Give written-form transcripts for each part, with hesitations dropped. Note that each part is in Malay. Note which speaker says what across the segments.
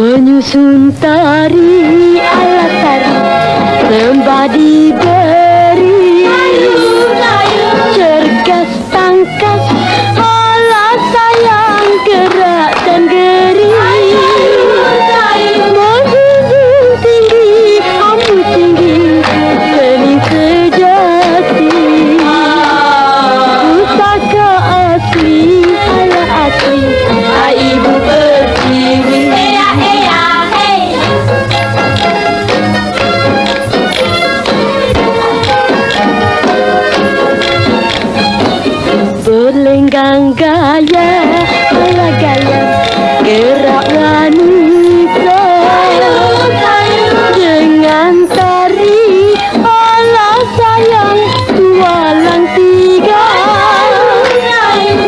Speaker 1: Menyusun tari ala tari sembah diberi, cergas tangkas ala sayang gerak dan geri. Menjunjung tinggi ambu tinggi seni sejati, pusaka asli ala asli ibu pertiwi. Berlenggang gaya ala gaya gerak wanita, dengan tari ala sayang walang tiga.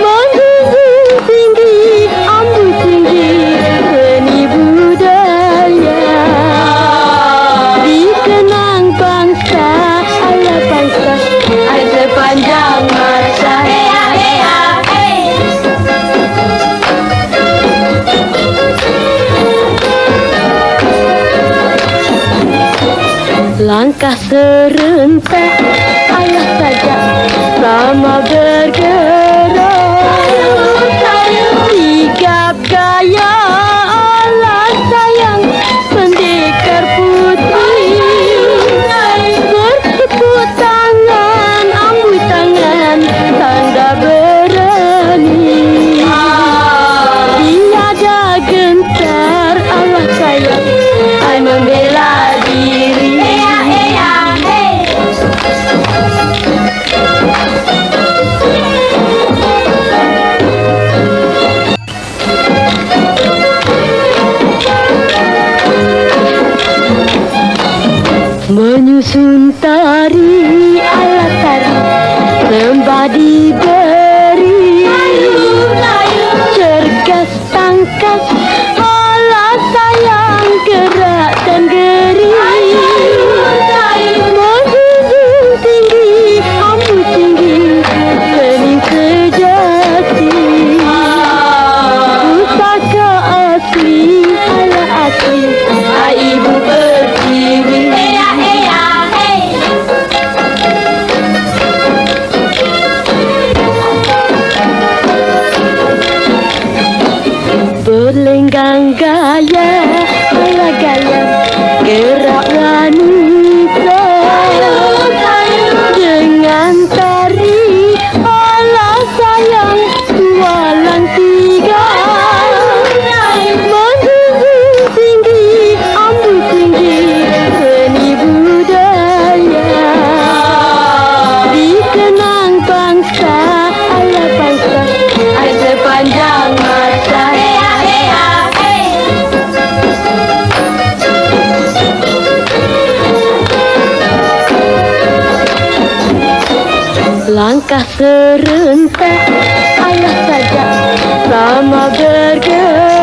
Speaker 1: Menjunjung tinggi ambu tinggi seni budaya, dikenang bangsa ala bangsa sepanjang masa. Langkah serentak ayah saja sama bergerak, sigap gaya ala sayang pendekar putih, bertepuk tangan ambu tangan tanda berani, tiada gentar ala sayang ai membela diri. Menyusun tari ala tari sembah diberi, cergas tangkas ala sayang gerak dan geri. Menjunjung tinggi ambu tinggi seni sejati, pusaka asli ala asli ibu pertiwi. Berlenggang gaya ala gaya gerak wanita, dengan tari ala sayang walang tiga. Menjunjung tinggi ambu tinggi seni budaya, dikenang bangsa ala bangsa sepanjang masa. Langkah serentak ayah saja sama bergerak,